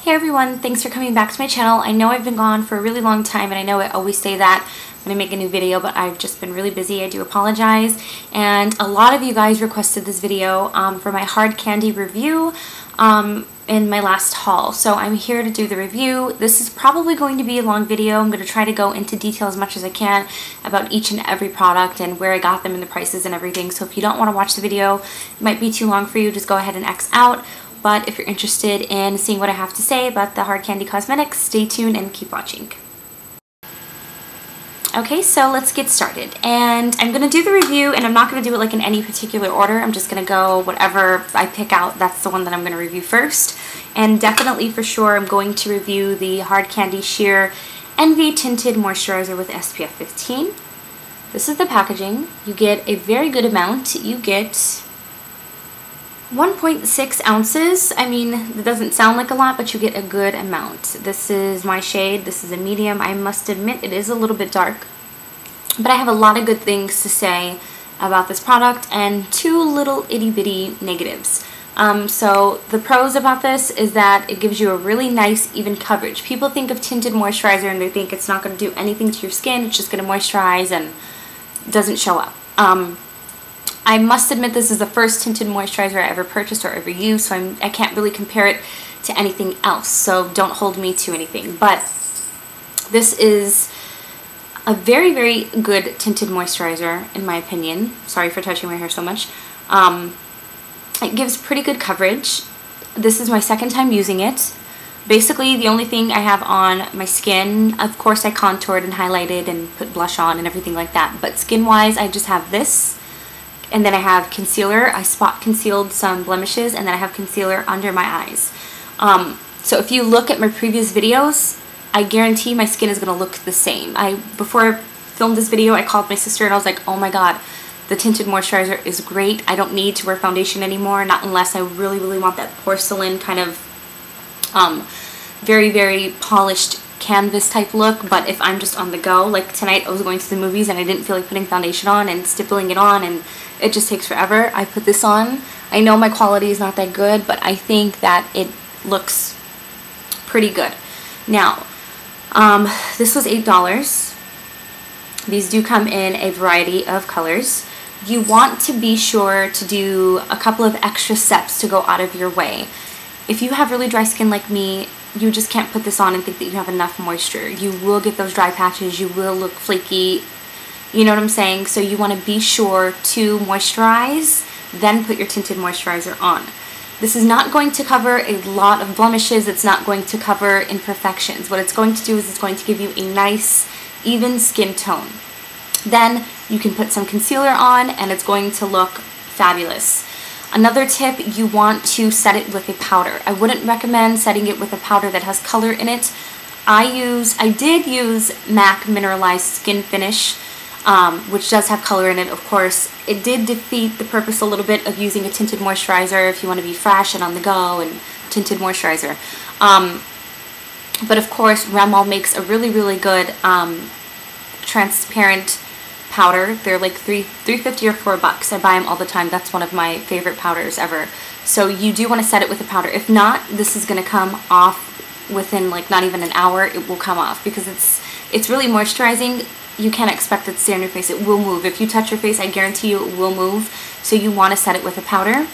Hey everyone, thanks for coming back to my channel. I know I've been gone for a really long time, and I know I always say that when I make a new video, but I've just been really busy. I do apologize. And a lot of you guys requested this video for my hard candy review in my last haul. So I'm here to do the review. This is probably going to be a long video. I'm going to try to go into detail as much as I can about each and every product and where I got them and the prices and everything. So if you don't want to watch the video, it might be too long for you, just go ahead and X out. But if you're interested in seeing what I have to say about the hard candy cosmetics, stay tuned and keep watching. Okay, so let's get started. And I'm going to do the review, and I'm not going to do it like in any particular order. I'm just going to go whatever I pick out, that's the one that I'm going to review first. And definitely for sure I'm going to review the Hard Candy Sheer Envy Tinted Moisturizer with SPF 15. This is the packaging. You get a very good amount. You get 1.6 ounces. I mean, it doesn't sound like a lot, but you get a good amount. This is my shade. This is a medium. I must admit it is a little bit dark, but I have a lot of good things to say about this product and two little itty bitty negatives. So the pros about this is that it gives you a really nice even coverage. People think of tinted moisturizer and they think it's not going to do anything to your skin. It's just going to moisturize and doesn't show up. I must admit this is the first tinted moisturizer I ever purchased or ever used, so I can't really compare it to anything else, so don't hold me to anything. But this is a very, very good tinted moisturizer, in my opinion. Sorry for touching my hair so much. It gives pretty good coverage. This is my second time using it. Basically, the only thing I have on my skin, of course I contoured and highlighted and put blush on and everything like that, but skin-wise I just have this. And then I have concealer. I spot concealed some blemishes, and then I have concealer under my eyes. So if you look at my previous videos, I guarantee my skin is going to look the same. Before I filmed this video, I called my sister and I was like, oh my god, the tinted moisturizer is great. I don't need to wear foundation anymore, not unless I really, really want that porcelain kind of very, very polished canvas type look. But if I'm just on the go, like tonight I was going to the movies and I didn't feel like putting foundation on and stippling it on, and it just takes forever. I put this on. I know my quality is not that good, but I think that it looks pretty good. Now, this was $8. These do come in a variety of colors. You want to be sure to do a couple of extra steps to go out of your way. If you have really dry skin like me, you just can't put this on and think that you have enough moisture. You will get those dry patches, you will look flaky, you know what I'm saying? So you want to be sure to moisturize, then put your tinted moisturizer on. This is not going to cover a lot of blemishes, it's not going to cover imperfections. What it's going to do is it's going to give you a nice, even skin tone. Then you can put some concealer on and it's going to look fabulous. Another tip, you want to set it with a powder. I wouldn't recommend setting it with a powder that has color in it. I did use MAC Mineralized Skin Finish, which does have color in it, of course. It did defeat the purpose a little bit of using a tinted moisturizer if you want to be fresh and on the go and tinted moisturizer. But of course, Rimmel makes a really, really good transparent powder. They're like $3.50 or $4. I buy them all the time. That's one of my favorite powders ever. So you do want to set it with a powder. If not, this is going to come off within like not even an hour. It will come off because it's really moisturizing. You can't expect it to stay on your face. It will move. If you touch your face, I guarantee you it will move. So you want to set it with a powder.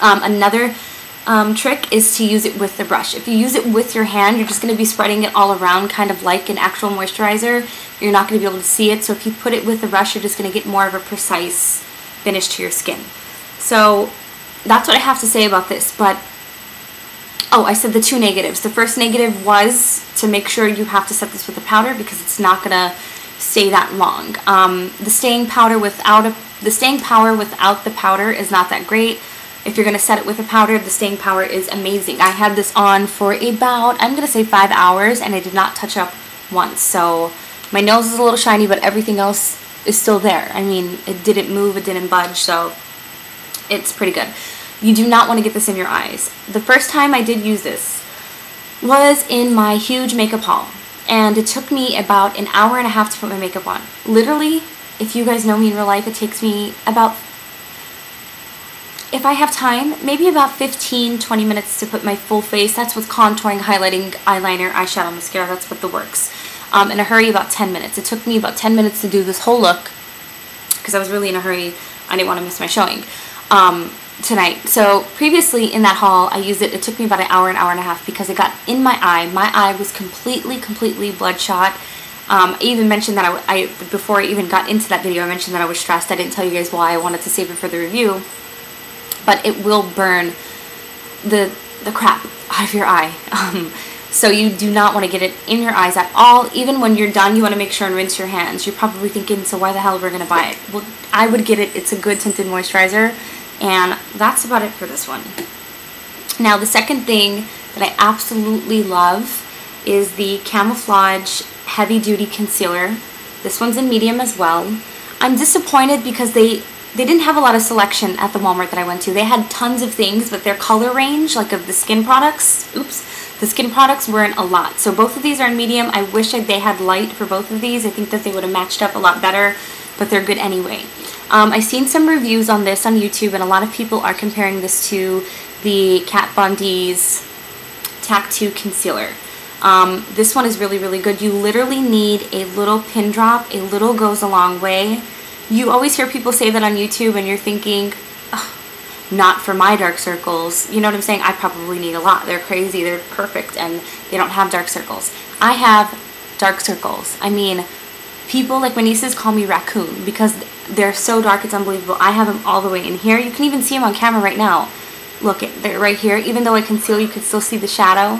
Another trick is to use it with the brush. If you use it with your hand, you're just going to be spreading it all around, kind of like an actual moisturizer. You're not going to be able to see it. So if you put it with the brush, you're just going to get more of a precise finish to your skin. So that's what I have to say about this. But oh, I said the two negatives. The first negative was to make sure you have to set this with a powder because it's not going to stay that long. The staying power without the powder is not that great. If you're going to set it with a powder, the staying power is amazing. I had this on for about, I'm going to say 5 hours, and I did not touch up once. So my nose is a little shiny, but everything else is still there. I mean, it didn't move, it didn't budge, so it's pretty good. You do not want to get this in your eyes. The first time I did use this was in my huge makeup haul, and it took me about an hour and a half to put my makeup on. Literally, if you guys know me in real life, it takes me about if I have time, maybe about 15-20 minutes to put my full face. That's with contouring, highlighting, eyeliner, eyeshadow, mascara. That's what the works. In a hurry, about 10 minutes. It took me about 10 minutes to do this whole look because I was really in a hurry. I didn't want to miss my showing tonight. So previously in that haul, I used it. It took me about an hour and a half because it got in my eye. My eye was completely bloodshot. I even mentioned that before I even got into that video, I mentioned that I was stressed. I didn't tell you guys why. I wanted to save it for the review. But it will burn the crap out of your eye. So you do not want to get it in your eyes at all. Even when you're done, you want to make sure and rinse your hands. You're probably thinking, so why the hell we're going to buy it? Well, I would get it. It's a good tinted moisturizer. And that's about it for this one. Now, the second thing that I absolutely love is the Camouflage Heavy Duty Concealer. This one's in medium as well. I'm disappointed because they didn't have a lot of selection at the Walmart that I went to. They had tons of things, but their color range, like of the skin products, the skin products weren't a lot. So both of these are in medium. I wish they had light for both of these. I think that they would have matched up a lot better, but they're good anyway. I've seen some reviews on this on YouTube, and a lot of people are comparing this to the Kat Von D's Tac 2 Concealer. This one is really good. You literally need a little pin drop. A little goes a long way. You always hear people say that on YouTube, and you're thinking, oh, not for my dark circles. You know what I'm saying? I probably need a lot. They're crazy. They're perfect, and they don't have dark circles. I have dark circles. I mean, people, like my nieces, call me raccoon because they're so dark. It's unbelievable. I have them all the way in here. You can even see them on camera right now. Look, they're right here. Even though I conceal, you can still see the shadow.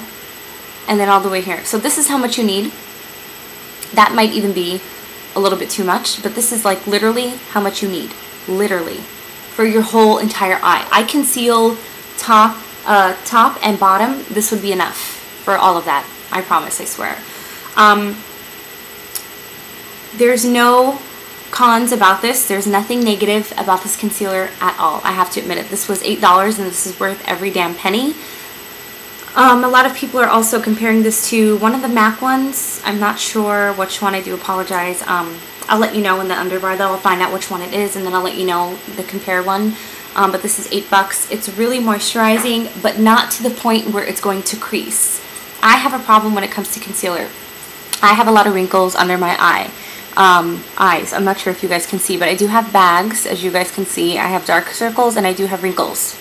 And then all the way here. So this is how much you need. That might even be a little bit too much, but this is like literally how much you need. Literally. For your whole entire eye. I conceal top and bottom. This would be enough for all of that. I promise, I swear. There's no cons about this. There's nothing negative about this concealer at all. I have to admit it. This was $8 and this is worth every damn penny. A lot of people are also comparing this to one of the MAC ones. I'm not sure which one. I do apologize. I'll let you know in the underbar though. I'll find out which one it is and then I'll let you know the compare one. But this is $8. It's really moisturizing, but not to the point where it's going to crease. I have a problem when it comes to concealer. I have a lot of wrinkles under my eyes. I'm not sure if you guys can see, but I do have bags, as you guys can see. I have dark circles and I do have wrinkles.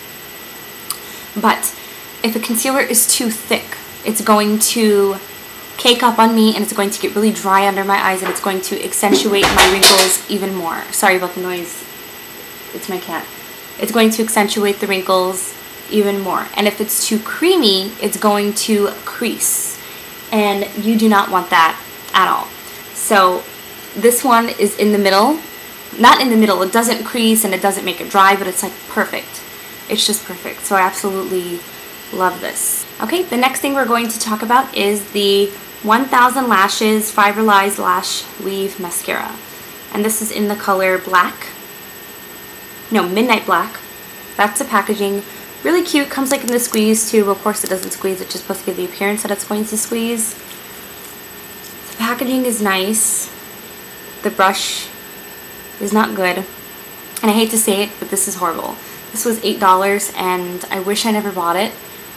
But if a concealer is too thick, it's going to cake up on me and it's going to get really dry under my eyes and it's going to accentuate my wrinkles even more. Sorry about the noise. It's my cat. It's going to accentuate the wrinkles even more. And if it's too creamy, it's going to crease. And you do not want that at all. So this one is in the middle. Not in the middle. It doesn't crease and it doesn't make it dry, but it's like perfect. It's just perfect. So I absolutely love this. Okay, the next thing we're going to talk about is the 1000 Lashes Fiberlized Lash Weave Mascara. And this is in the color black. No, midnight black. That's the packaging. Really cute. Comes like in the squeeze too. Of course it doesn't squeeze. It's just supposed to give the appearance that it's going to squeeze. The packaging is nice. The brush is not good. And I hate to say it, but this is horrible. This was $8 and I wish I never bought it.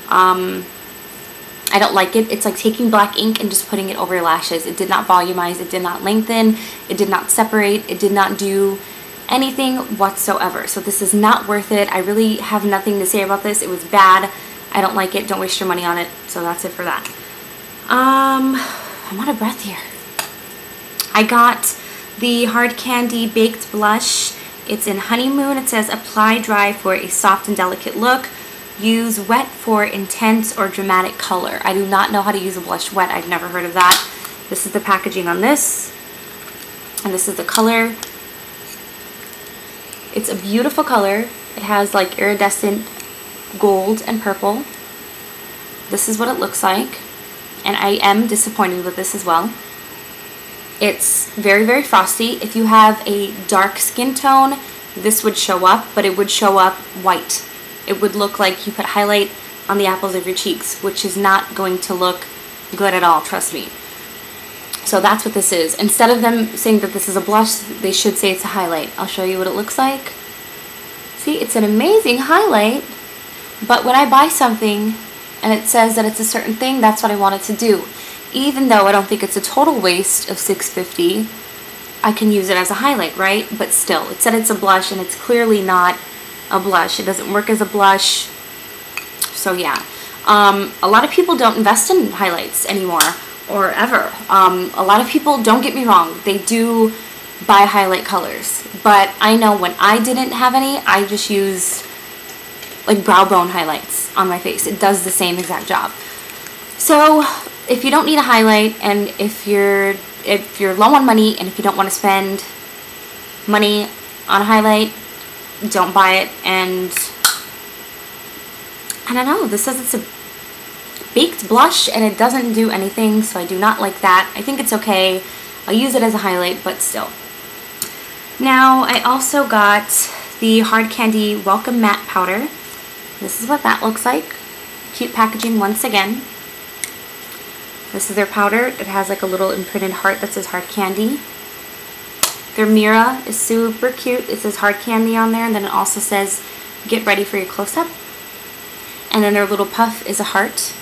I don't like it. It's like taking black ink and just putting it over your lashes. It did not volumize. It did not lengthen. It did not separate. It did not do anything whatsoever. So this is not worth it. I really have nothing to say about this. It was bad. I don't like it. Don't waste your money on it. So that's it for that. I'm out of breath here. I got the Hard Candy Baked Blush. It's in Honeymoon. It says apply dry for a soft and delicate look. Use wet for intense or dramatic color. I do not know how to use a blush wet. I've never heard of that. This is the packaging on this. And this is the color. It's a beautiful color. It has like iridescent gold and purple. This is what it looks like. And I am disappointed with this as well. It's very frosty. If you have a dark skin tone, this would show up, but it would show up white. It would look like you put highlight on the apples of your cheeks, which is not going to look good at all, trust me. So that's what this is. Instead of them saying that this is a blush, they should say it's a highlight. I'll show you what it looks like. See, it's an amazing highlight, but when I buy something and it says that it's a certain thing, that's what I want it to do. Even though I don't think it's a total waste of $6.50, I can use it as a highlight, right? But still, it said it's a blush, and it's clearly not a blush. It doesn't work as a blush. So yeah, a lot of people don't invest in highlights anymore, or ever. A lot of people, don't get me wrong, they do buy highlight colors, but I know when I didn't have any, I just used like brow bone highlights on my face. It does the same exact job. So if you don't need a highlight, and if you're low on money, and if you don't want to spend money on a highlight, don't buy it. And I don't know, this says it's a baked blush and it doesn't do anything, so I do not like that. I think it's okay. I'll use it as a highlight, but still. Now, I also got the Hard Candy Welcome Matte Powder. This is what that looks like. Cute packaging once again. This is their powder. It has like a little imprinted heart that says Hard Candy. Their mirror is super cute. It says Hard Candy on there, and then it also says get ready for your close-up. And then their little puff is a heart.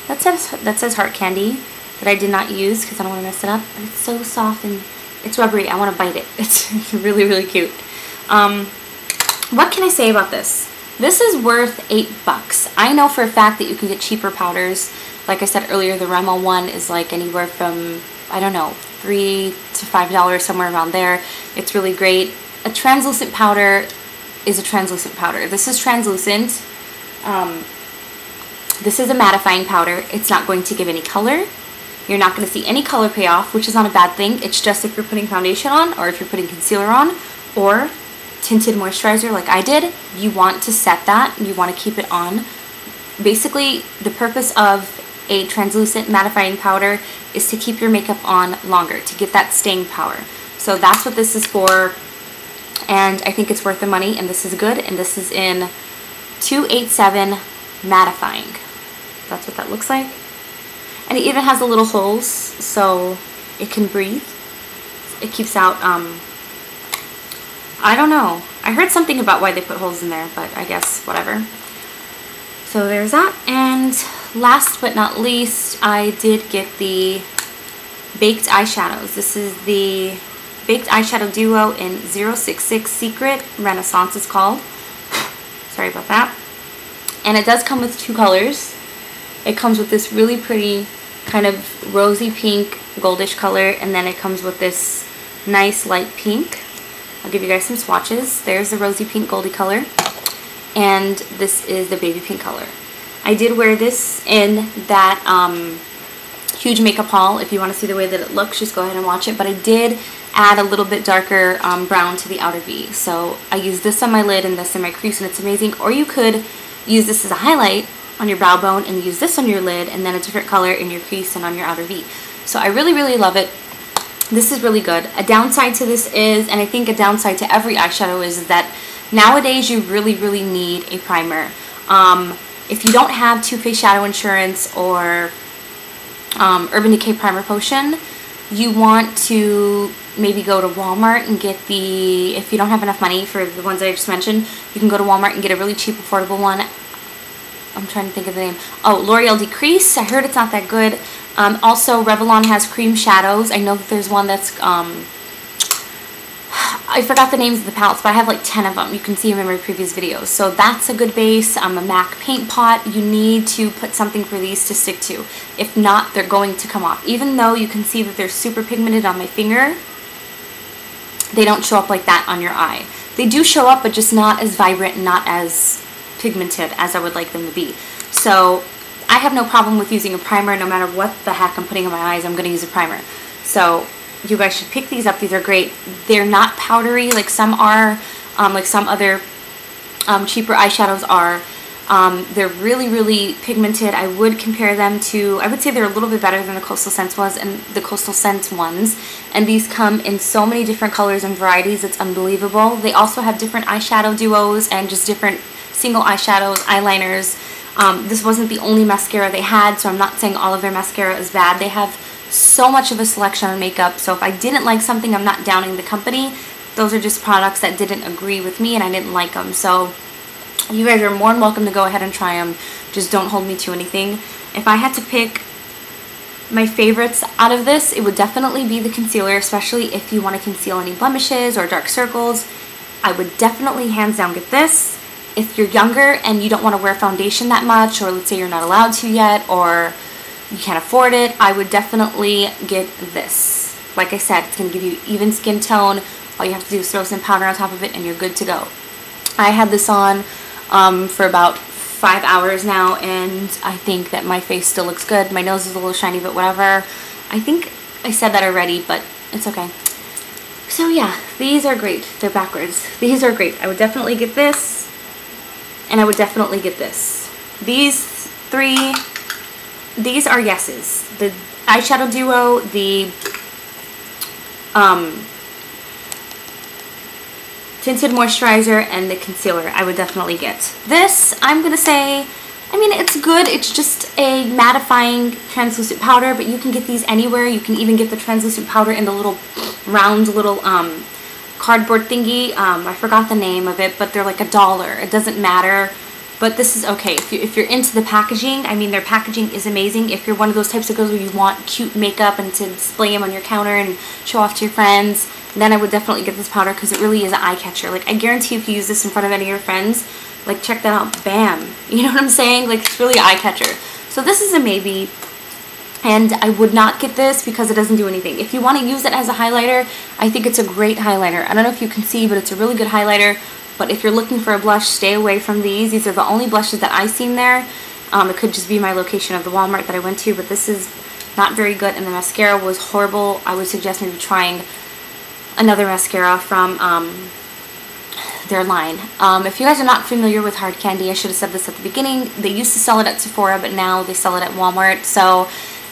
That says Heart Candy, that I did not use because I don't want to mess it up. And it's so soft and it's rubbery. I want to bite it. It's really, really cute. What can I say about this? This is worth $8. I know for a fact that you can get cheaper powders. Like I said earlier, the Rimmel one is like anywhere from, I don't know, $3 to $5, somewhere around there. It's really great. A translucent powder is a translucent powder. This is translucent. This is a mattifying powder. It's not going to give any color. You're not going to see any color payoff, which is not a bad thing. It's just if you're putting foundation on, or if you're putting concealer on, or tinted moisturizer like I did, you want to set that. You want to keep it on. Basically, the purpose of a translucent mattifying powder is to keep your makeup on longer, to get that staying power. So that's what this is for, and I think it's worth the money, and this is good, and this is in 287 mattifying. That's what that looks like. And it even has the little holes so it can breathe. It keeps out, I don't know. I heard something about why they put holes in there, but I guess whatever. So there's that. And last but not least, I did get the baked eyeshadows. This is the baked eyeshadow duo in 066 Secret Renaissance, it's called. Sorry about that. And it does come with two colors. It comes with this really pretty kind of rosy pink goldish color, and then it comes with this nice light pink. I'll give you guys some swatches. There's the rosy pink goldy color, and this is the baby pink color. I did wear this in that huge makeup haul. If you want to see the way that it looks, just go ahead and watch it. But I did add a little bit darker brown to the outer V. So I used this on my lid and this in my crease, and it's amazing. Or you could use this as a highlight on your brow bone and use this on your lid, and then a different color in your crease and on your outer V. So I really, really love it. This is really good. A downside to this is, and I think a downside to every eyeshadow is that nowadays you really, really need a primer. If you don't have Too Faced Shadow Insurance or Urban Decay Primer Potion, you want to maybe go to Walmart and get the, if you don't have enough money for the ones that I just mentioned, you can go to Walmart and get a really cheap, affordable one. I'm trying to think of the name. Oh, L'Oreal Decrease. I heard it's not that good. Also, Revlon has cream shadows. I know that there's one that's, I forgot the names of the palettes, but I have like 10 of them. You can see them in my previous videos. So that's a good base. A MAC paint pot. You need to put something for these to stick to. If not, they're going to come off. Even though you can see that they're super pigmented on my finger, they don't show up like that on your eye. They do show up, but just not as vibrant and not as pigmented as I would like them to be. So I have no problem with using a primer. No matter what the heck I'm putting on my eyes, I'm going to use a primer. So you guys should pick these up. These are great. They're not powdery like some are, like some other cheaper eyeshadows are. They're really, really pigmented. I would compare them to, I would say they're a little bit better than the Coastal Scents was and the Coastal Scents ones. And these come in so many different colors and varieties. It's unbelievable. They also have different eyeshadow duos and just different single eyeshadows, eyeliners. This wasn't the only mascara they had, so I'm not saying all of their mascara is bad. They have so much of a selection of makeup, so if I didn't like something, I'm not downing the company. Those are just products that didn't agree with me and I didn't like them. So you guys are more than welcome to go ahead and try them. Just don't hold me to anything. If I had to pick my favorites out of this, it would definitely be the concealer, especially if you want to conceal any blemishes or dark circles. I would definitely hands down get this. If you're younger and you don't want to wear foundation that much, or let's say you're not allowed to yet, or you can't afford it, I would definitely get this. Like I said, it's going to give you even skin tone. All you have to do is throw some powder on top of it and you're good to go. I had this on for about 5 hours now, and I think that my face still looks good. My nose is a little shiny, but whatever. I think I said that already, but it's okay. So yeah, these are great. They're backwards. These are great. I would definitely get this, and I would definitely get this. These three, these are yeses. The eyeshadow duo, the tinted moisturizer, and the concealer I would definitely get. This, I'm going to say, I mean, it's good. It's just a mattifying translucent powder, but you can get these anywhere. You can even get the translucent powder in the little round little cardboard thingy. I forgot the name of it, but they're like $1. It doesn't matter. But this is okay. If you're into the packaging, I mean, their packaging is amazing. If you're one of those types of girls where you want cute makeup and to display them on your counter and show off to your friends, then I would definitely get this powder because it really is an eye catcher. Like, I guarantee if you use this in front of any of your friends, like, check that out, bam. You know what I'm saying? Like, it's really an eye catcher. So this is a maybe, and I would not get this because it doesn't do anything. If you want to use it as a highlighter, I think it's a great highlighter. I don't know if you can see, but it's a really good highlighter. But if you're looking for a blush, stay away from these. These are the only blushes that I've seen there. It could just be my location of the Walmart that I went to, but this is not very good, and the mascara was horrible. I would suggest maybe trying another mascara from their line. If you guys are not familiar with hard candy, I should have said this at the beginning. They used to sell it at Sephora, but now they sell it at Walmart. So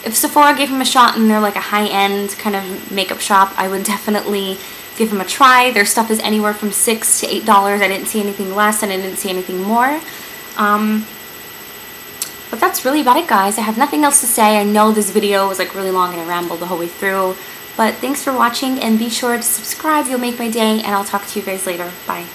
if Sephora gave them a shot and they're like a high-end kind of makeup shop, I would definitely give them a try. Their stuff is anywhere from $6 to $8. I didn't see anything less and I didn't see anything more. But that's really about it, guys. I have nothing else to say. I know this video was like really long and I rambled the whole way through. But thanks for watching, and be sure to subscribe. You'll make my day, and I'll talk to you guys later. Bye.